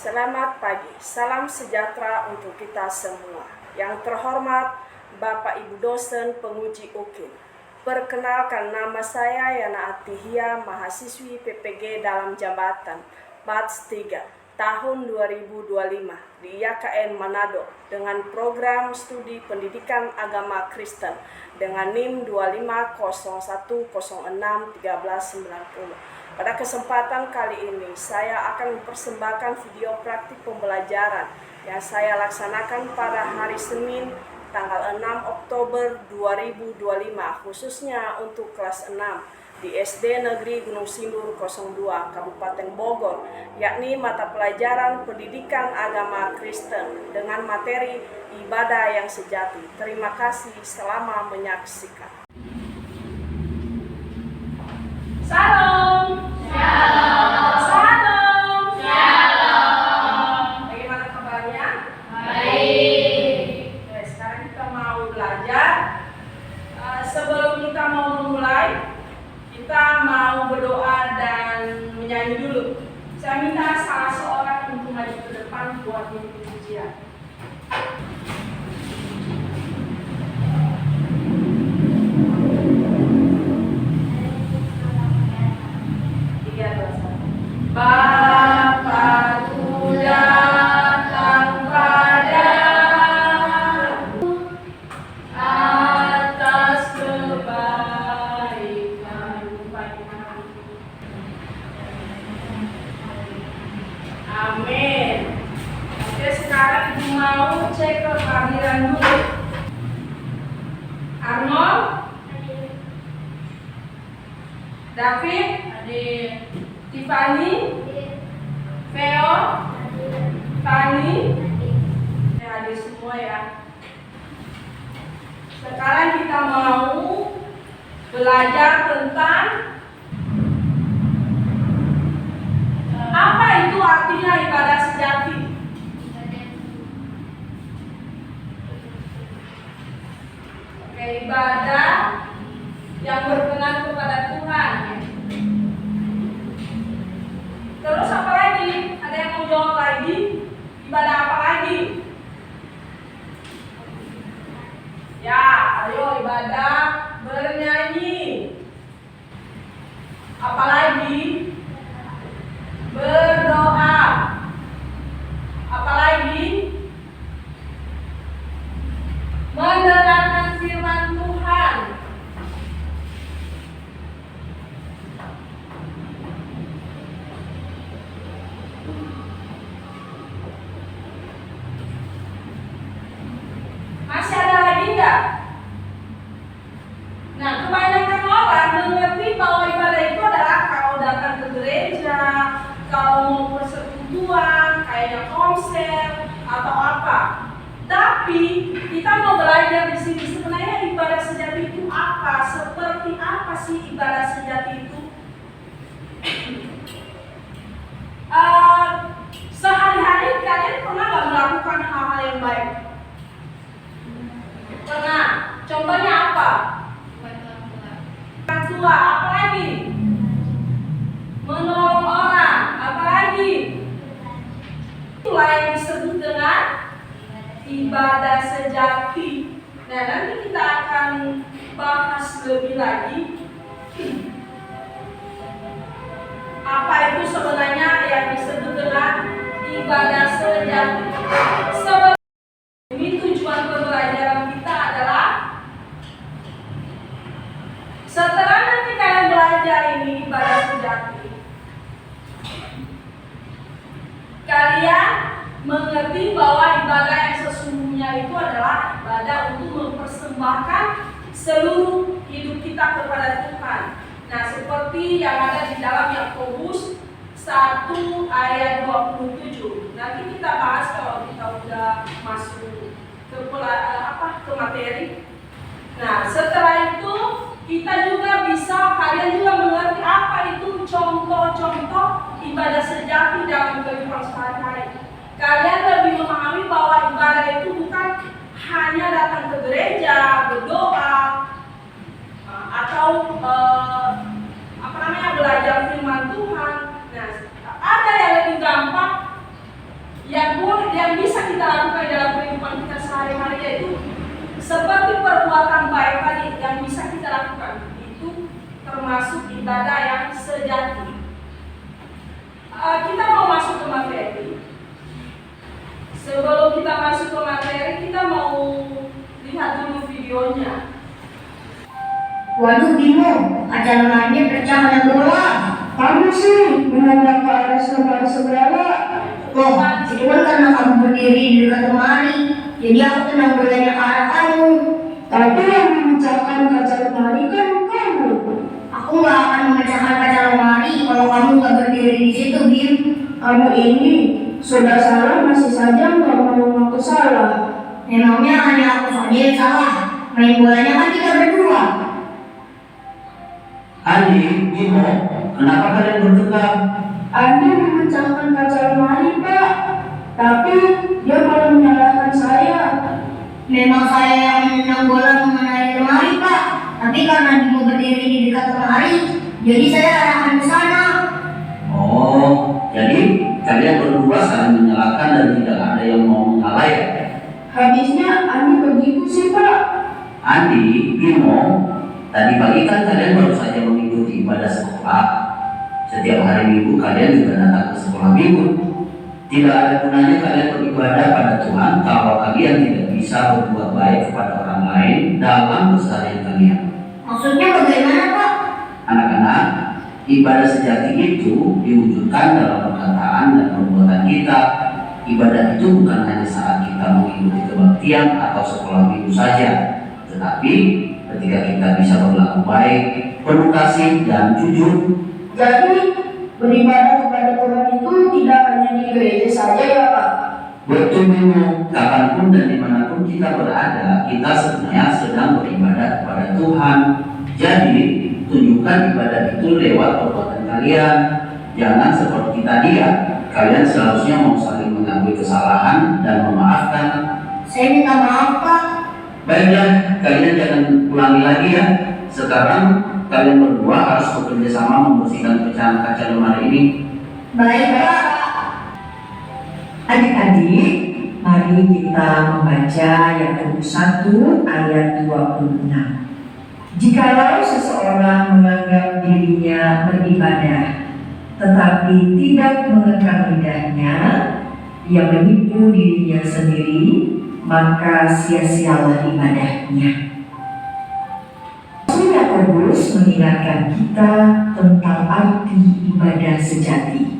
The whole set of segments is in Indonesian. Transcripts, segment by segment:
Selamat pagi, salam sejahtera untuk kita semua. Yang terhormat Bapak Ibu dosen penguji UKIN. Perkenalkan, nama saya Yana Atihia, mahasiswi PPG dalam jabatan batch 3 tahun 2025 di IAKN Manado dengan program studi pendidikan agama Kristen dengan NIM 2501061390. Pada kesempatan kali ini, saya akan mempersembahkan video praktik pembelajaran yang saya laksanakan pada hari Senin, tanggal 6 Oktober 2025, khususnya untuk kelas 6 di SD Negeri Gunung Sindur 02, Kabupaten Bogor, yakni mata pelajaran pendidikan agama Kristen dengan materi ibadah yang sejati. Terima kasih, selamat menyaksikan. Salam. Shalom. Salam. Shalom. Bagaimana kabarnya? Baik. Oke, sekarang kita mau belajar. Sebelum kita mau memulai, kita mau berdoa dan menyanyi dulu. Saya minta salah seorang untuk maju ke depan buat memimpin pujian. Bapakku datang padamu atas kebaikan. Amin. Oke, sekarang ibu mau cek kehadiran dulu. Arnold, David, Tiffany, Theo, Fanny, hadir semua ya. Sekarang kita mau belajar tentang apa itu artinya ibadah sejati. Oke, ibadah yang berkenan kepada Tuhan. Terus apa lagi? Ada yang mau jawab lagi? Ibadah apa lagi? Ya, ayo ibadah bernyanyi. Apalagi? Berdoa. Apalagi? Mendengarkan firman Tuhan. Masih ada lagi enggak? Nah, kebanyakan orang mengerti bahwa ibadah itu adalah kalau datang ke gereja, kalau mau persekutuan, kayaknya konser atau apa. Tapi kita mau belajar di sini sebenarnya ibadah sejati itu apa? Seperti apa sih ibadah sejati itu? Sehari-hari kalian pernah nggak melakukan hal-hal yang baik? Pernah. Contohnya apa? Orang tua, apa lagi? Menolong orang, apa lagi? Itulah yang disebut dengan ibadah sejati. Nah, nanti kita akan bahas lebih lagi apa itu sebenarnya yang disebut dengan ibadah sejati. Ini tujuan pembelajaran kita adalah setelah nanti kalian belajar ini ibadah sejati, kalian mengerti bahwa ibadah yang sesungguhnya itu adalah ibadah untuk mempersembahkan seluruh hidup kita kepada Tuhan. Nah, seperti yang ada di dalam Yakobus 1 ayat 27. Nanti kita bahas kalau kita udah masuk ke materi. Nah, setelah itu kita juga bisa, kalian juga mengerti apa itu contoh-contoh ibadah sejati dalam kehidupan sehari-hari. Kalian lebih memahami bahwa ibadah itu bukan hanya datang ke gereja, berdoa, atau belajar firman Tuhan. Nah, ada yang lebih gampang sehari-hari, yaitu seperti perbuatan baik tadi yang bisa kita lakukan. Itu termasuk ibadah yang sejati. Kita mau masuk ke materi. Sebelum kita masuk ke materi, kita mau lihat dulu videonya. Waduh Bimo, acara mainnya pecah dengan bola. Kamu sih menandak ke arah segala. Loh, itu kan karena kamu berdiri di dekat lemari. Jadi aku tendang bolanya ke arah kamu. Tapi yang memecahkan kaca lemari kan kamu. Aku nggak akan memecahkan kaca lemari kalau kamu nggak berdiri di situ, Bim. Kamu ini sudah salah masih saja nggak mau mengaku salah. Memangnya hanya aku saja yang salah. Main bolanya kan kita berdua. Andi, Bimo, kenapa kalian bertengkar? Andi memecahkan kaca lemari, Pak. Tapi dia malah menyalahkan saya. Memang saya yang menendang bola mengenai lemari, Pak. Tapi karena Bimo berdiri di dekat lemari, jadi saya arahkan ke sana. Oh, jadi kalian berdua saling menyalahkan dan tidak ada yang mau mengalah ya? Habisnya Andi begitu sih, Pak. Andi, Bimo, tadi pagi kan kalian baru saja mengikuti ibadah sekolah. Setiap hari Minggu kalian juga datang ke sekolah Minggu. Tidak ada gunanya kalian beribadah pada Tuhan kalau kalian tidak bisa berbuat baik kepada orang lain dalam keseharian kalian. Maksudnya bagaimana, Pak? Anak-anak, ibadah sejati itu diwujudkan dalam perkataan dan perbuatan kita. Ibadah itu bukan hanya saat kita mengikuti kebaktian atau sekolah minggu saja, tetapi ketika kita bisa berlaku baik, penuh kasih dan jujur. Jadi beribadah kepada Tuhan itu tidak hanya di gereja saja ya, Pak. Betul Bimo, kapanpun dan dimanapun kita berada, kita sebenarnya sedang beribadah kepada Tuhan. Jadi, tunjukkan ibadah itu lewat perbuatan kalian. Jangan seperti tadi ya, kalian seharusnya mau saling mengakui kesalahan dan memaafkan. Saya minta maaf, Pak. Baiklah, kalian jangan ulangi lagi ya. Sekarang kalian berdua harus bekerja sama membersihkan pecahan kaca lemari ini. Baik, Pak. Adik-adik, mari kita membaca Yakobus 1 ayat 26. Jikalau seseorang menganggap dirinya beribadah, tetapi tidak mengekang lidahnya, ia menipu dirinya sendiri, maka sia-sialah ibadahnya. Rasul Yakobus mengingatkan kita tentang arti ibadah sejati.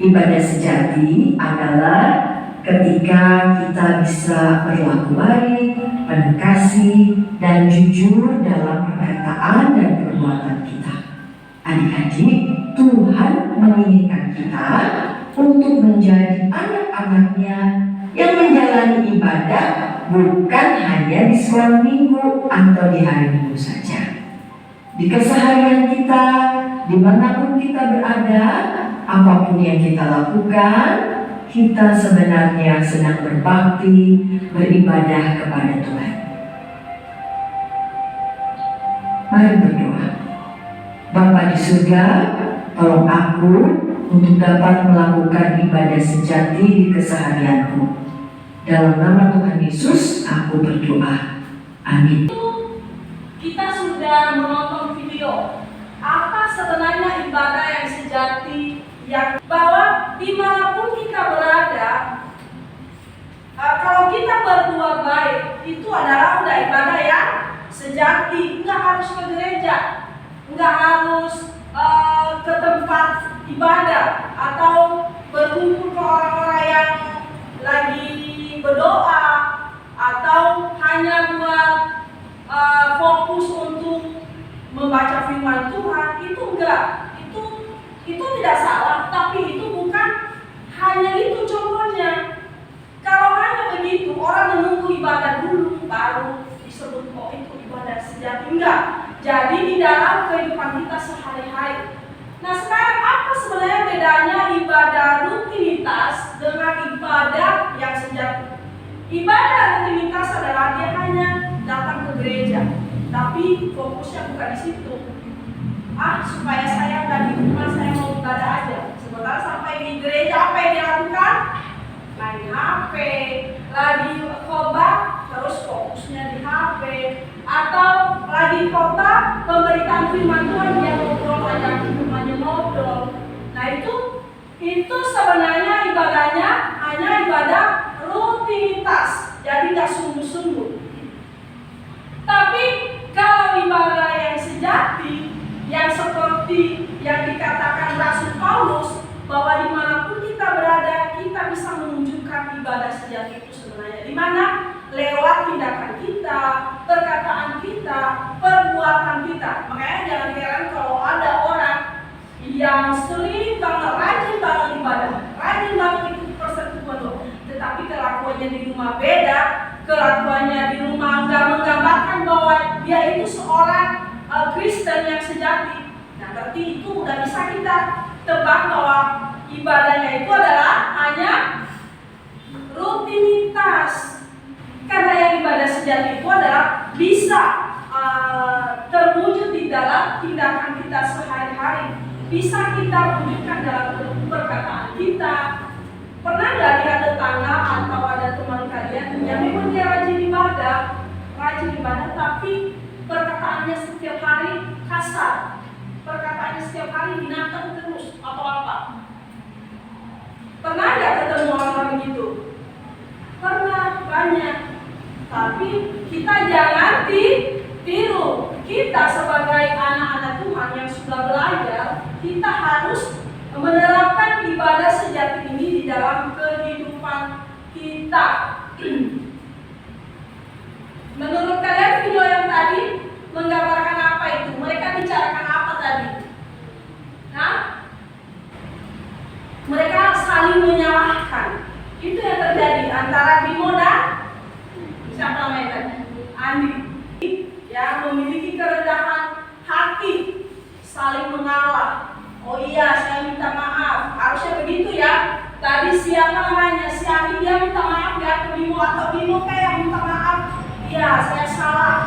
Ibadah sejati adalah ketika kita bisa berlaku baik, penuh kasih, dan jujur dalam perkataan dan perbuatan kita. Adik-adik, Tuhan menginginkan kita untuk menjadi anak-anaknya yang menjalani ibadah bukan hanya di sekolah minggu atau di hari minggu saja. Di keseharian kita, dimanapun kita berada, apapun yang kita lakukan, kita sebenarnya sedang berbakti, beribadah kepada Tuhan. Mari berdoa. Bapa di surga, tolong aku untuk dapat melakukan ibadah sejati di keseharianku. Dalam nama Tuhan Yesus, aku berdoa. Amin. Kita sudah menonton video apa sebenarnya ibadah yang sejati, yang bahwa dimanapun kita berada, kalau kita berbuat baik itu adalah udah ibadah yang sejati. Nggak harus ke gereja, nggak harus ke tempat ibadah atau berkumpul ke orang-orang yang lagi berdoa atau hanya buat fokus untuk membaca firman Tuhan. Itu enggak, itu tidak salah, tapi itu bukan hanya itu contohnya. Kalau hanya begitu, orang menunggu ibadah dulu baru disebut oh itu ibadah sejati. Enggak. Jadi di dalam kehidupan kita sehari-hari. Nah, sekarang apa sebenarnya bedanya ibadah rutinitas dengan ibadah yang sejati? Ibadah rutinitas adalah dia hanya datang ke gereja, tapi fokusnya bukan di situ. Supaya saya nggak di rumah, saya mau ibadah aja. Sementara sampai di gereja apa yang dia lakukan? Main HP, lagi khotbah fokusnya di HP, atau lagi kota pemberitaan firman Tuhan dia ngobrol aja hanya ngobrol. Nah itu sebenarnya ibadahnya hanya ibadah rutinitas, jadi nggak sungguh-sungguh. Tapi kalau ibadah yang sejati, yang seperti yang dikatakan Rasul Paulus, bahwa dimanapun kita berada, kita bisa menunjukkan ibadah sejati itu sebenarnya. Dimana? Lewat tindakan kita, perkataan kita, perbuatan kita. Makanya jangan heran kalau ada orang yang sering banget, rajin banget ibadah, rajin banget ikut persekutuan loh, tetapi kelakuannya di rumah beda, kelakuannya di rumah nggak menggambarkan bahwa dia itu seorang Kristen yang sejati. Nah, berarti itu udah bisa kita tebak bahwa ibadahnya itu adalah hanya rutinitas. Karena yang ibadah sejati itu adalah bisa terwujud di dalam tindakan kita sehari-hari, bisa kita wujudkan dalam perkataan kita. Pernah nggak lihat tetangga atau ada teman kalian yang memang dia rajin ibadah, tapi perkataannya setiap hari kasar, perkataannya setiap hari binatang terus atau apa? Pernah nggak ketemu orang begitu? Pernah, banyak. Tapi kita jangan ditiru. Kita sebagai anak-anak Tuhan yang sudah belajar, kita harus menerapkan ibadah sejati ini di dalam kehidupan kita. Menurut kalian video yang tadi menggambarkan apa itu? Mereka bicarakan apa tadi? Nah, mereka saling menyalahkan. Itu yang terjadi antara Bimo dan siapa namanya tadi? Andi. Yang memiliki kerendahan hati, saling mengalah. Oh iya, saya minta maaf. Harusnya begitu ya. Tadi siapa namanya? Si Andi dia minta maaf ya ke Bimo, atau Bimo kayak minta maaf. Iya, saya salah.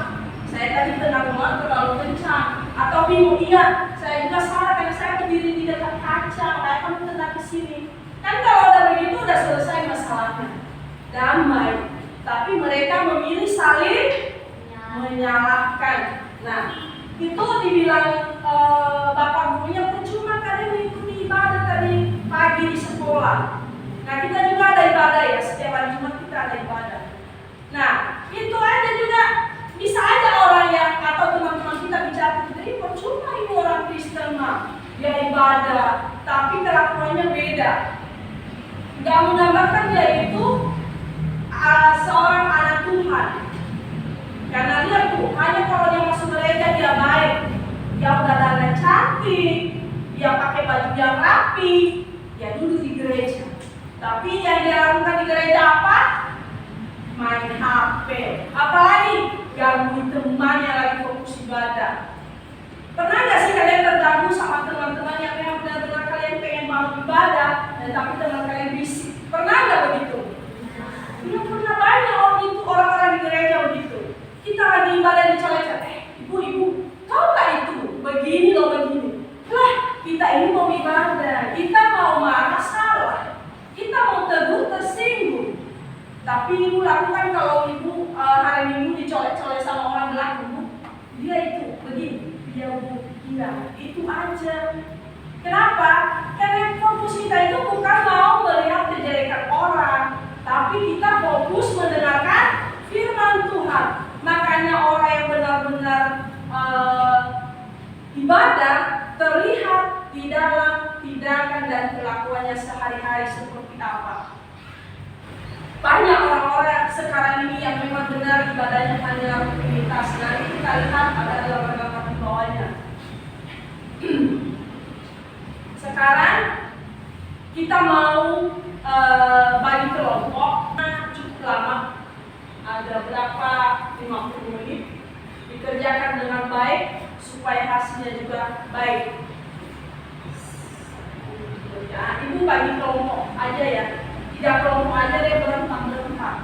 Saya tadi tenang banget terlalu kencang. Atau Bimo, iya, saya juga salah karena saya berdiri di dekat kaca, kayak kamu tenang ke sini. Kan kalau udah begitu udah selesai masalahnya, damai. Tapi mereka memilih saling menyalahkan. Nah, itu dibilang bapak gurunya, percuma kalian mengikuti ibadah tadi pagi di sekolah. Nah, kita juga ada ibadah ya, setiap hari Jumat kita ada ibadah. Nah, itu aja juga bisa aja orang yang atau teman-teman kita bicara, jadi percuma ini orang Kristen mah, dia ibadah, tapi kelakuannya beda. Gak menggambarkan dia itu seorang anak Tuhan. Karena lihat tuh, hanya kalau dia masuk gereja dia baik, dia udah dandan cantik, dia pakai baju yang rapi, dia duduk di gereja. Tapi yang dia lakukan di gereja apa? Main HP. Apalagi ganggu temannya lagi fokus ibadah. Pernah nggak sih kalian terganggu sama teman-teman yang memang benar-benar kalian pengen banget ibadah, dan tapi teman kalian bisik? Pernah nggak begitu? Ya pernah, banyak orang di gereja begitu. Kita lagi ibadah dicolek-colek, ibu, tahu nggak itu? Begini loh, begini. Lah, kita ini mau ibadah, kita mau marah salah, kita mau tegur tersinggung. Tapi ibu lakukan kalau ibu hari Minggu dicolek-colek sama orang belakang, dia itu begini. Ya Bu, iya, itu aja. Kenapa? Karena fokus kita itu bukan mau melihat kejelekan orang, tapi kita fokus mendengarkan firman Tuhan. Makanya orang yang benar-benar ibadah terlihat di dalam tindakan dan kelakuannya sehari-hari seperti apa. Banyak orang-orang sekarang ini yang memang benar ibadahnya hanya rutinitas. Nanti kita lihat ada gambar-gambar di bawahnya. Sekarang kita mau bagi kelompok, cukup lama, ada berapa 50 menit, dikerjakan dengan baik supaya hasilnya juga baik. Ya, ibu bagi kelompok aja ya. 3 kelompok aja deh, berempat.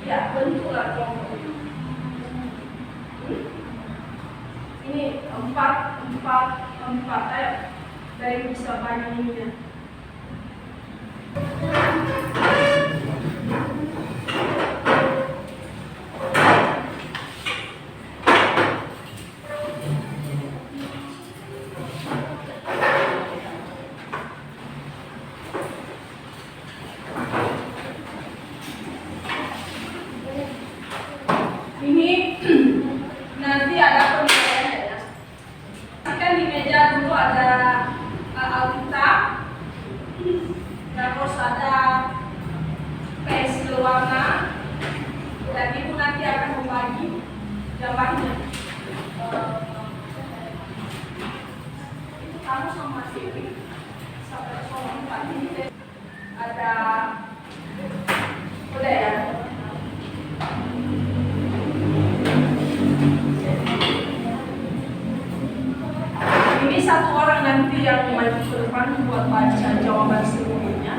Ya, bentuklah kelompok itu. Ini 4. Ayo, dari bisa banyak ininya. Terus ada pensil warna, dan ibu nanti akan membagi gambarnya. Itu kamu sama Siti sampai soal pagi. Ada udah ya. Ini satu orang nanti yang maju ke depan buat baca jawaban seluruhnya.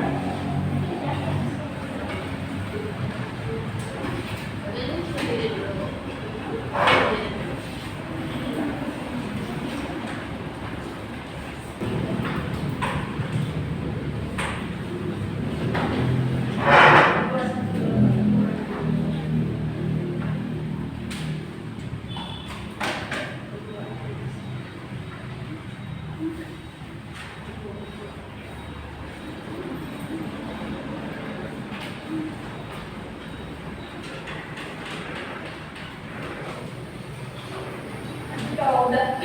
Kalau udah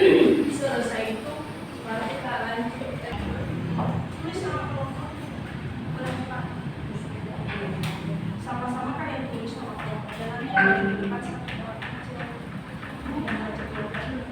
selesai itu, baru kita lanjut. Tulis sama kelompok. Boleh, Pak? Sama-sama kan yang tulis sama kelompok. Jangan yang di depan satu orang kecil. Yang baca jawabannya.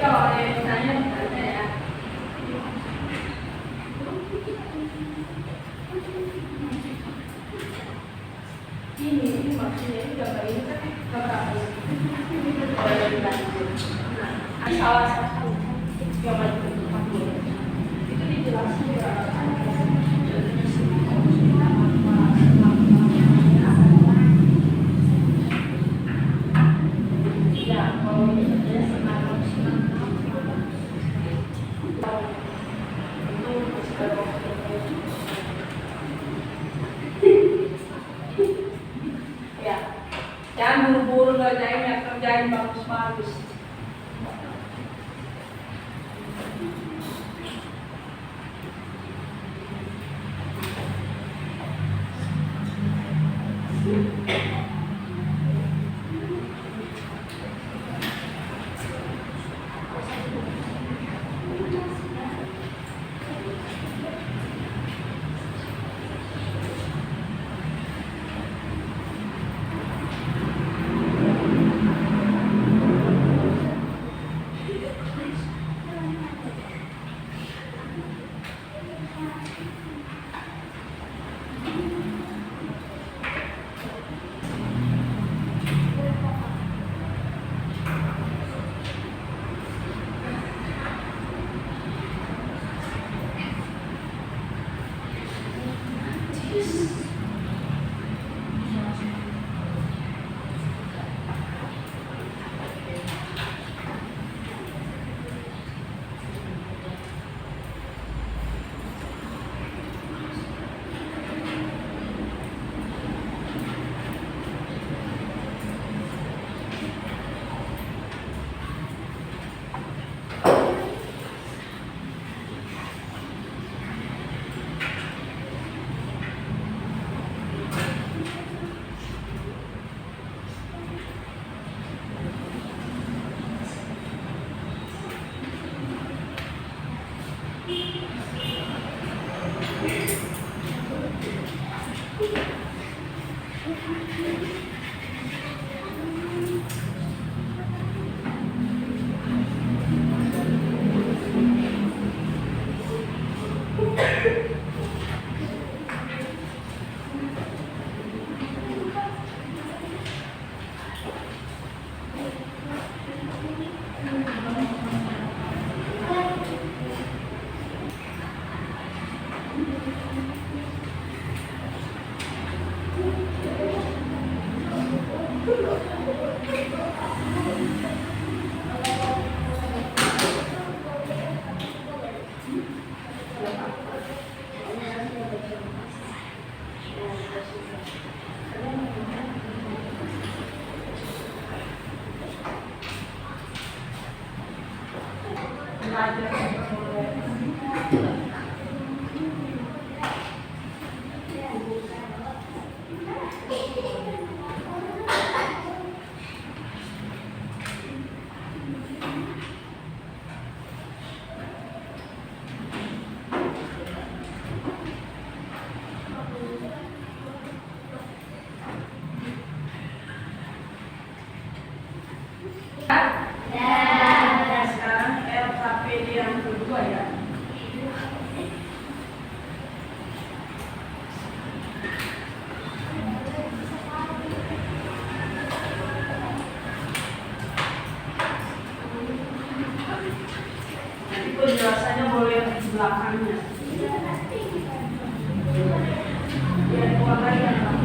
Kalau ada yang tanya, tanya ya. Ini maksudnya ini gambar ini kan gambar apa ya? Nah, salah satu gambar itu dijelaskan di ya, kalau ini senang. Ya, jangan buru-buru ngerjain yang kerjain bagus-bagus. Dan sekarang LKPD yang kedua ya. Nanti penjelasannya boleh di belakangnya. Biar keluar lagi ya, Pak.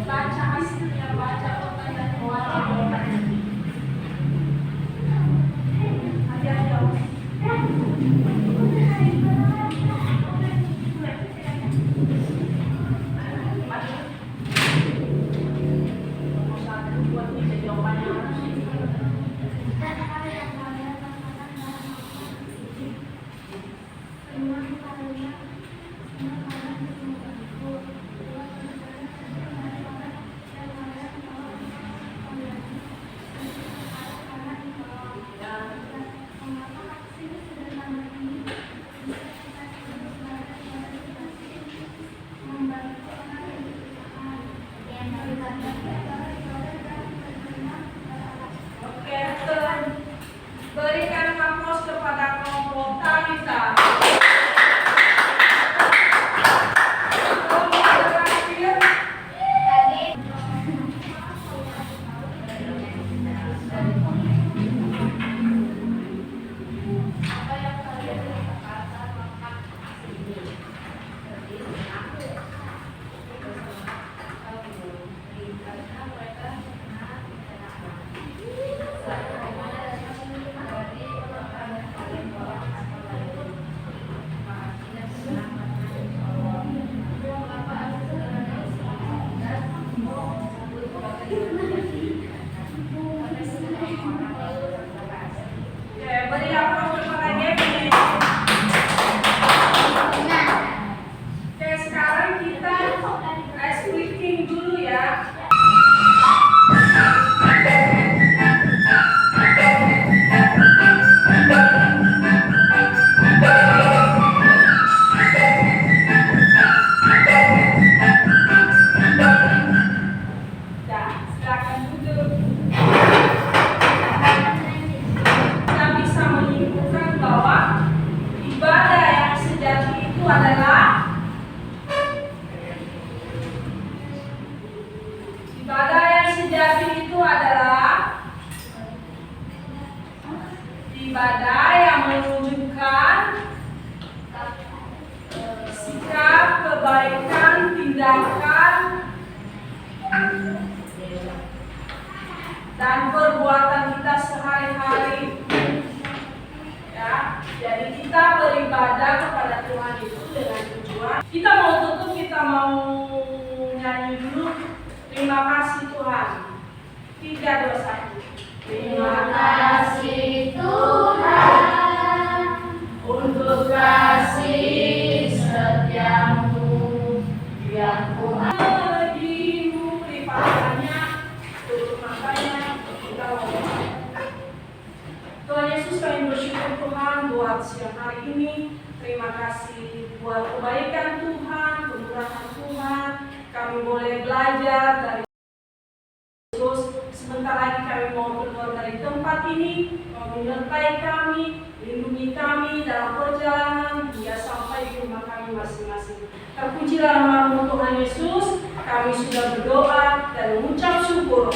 Baca hasilnya, baca pertanyaan. Oke, berikan aplaus kepada kelompok Talita. Kelompok terakhir. Beri aplaus kepada Gaby. Oke, sekarang kita ice breaking dulu ya. Ya, silakan duduk. Kita bisa menyimpulkan bahwa ibadah yang sejati itu adalah ibadah yang menunjukkan sikap kebaikan, tindakan dan perbuatan kita sehari-hari. Ya, jadi kita beribadah kepada Tuhan itu dengan tujuan. Kita mau tutup, kita mau nyanyi dulu. Terima kasih Tuhan. 3, 2, 1. Terima kasih Tuhan untuk kasih setiamu yang Tuhan Bagimu lipatannya, tutup matanya, kita ngomong. Tuhan Yesus, kami bersyukur Tuhan buat siang hari ini. Terima kasih buat kebaikan Tuhan, kemurahan Tuhan. Kami boleh belajar dari Yesus. Sebentar lagi kami mau keluar dari tempat ini. Kau menyertai kami, lindungi kami dalam perjalanan hingga sampai di rumah kami masing-masing. Terpujilah nama Tuhan Yesus. Kami sudah berdoa dan mengucap syukur.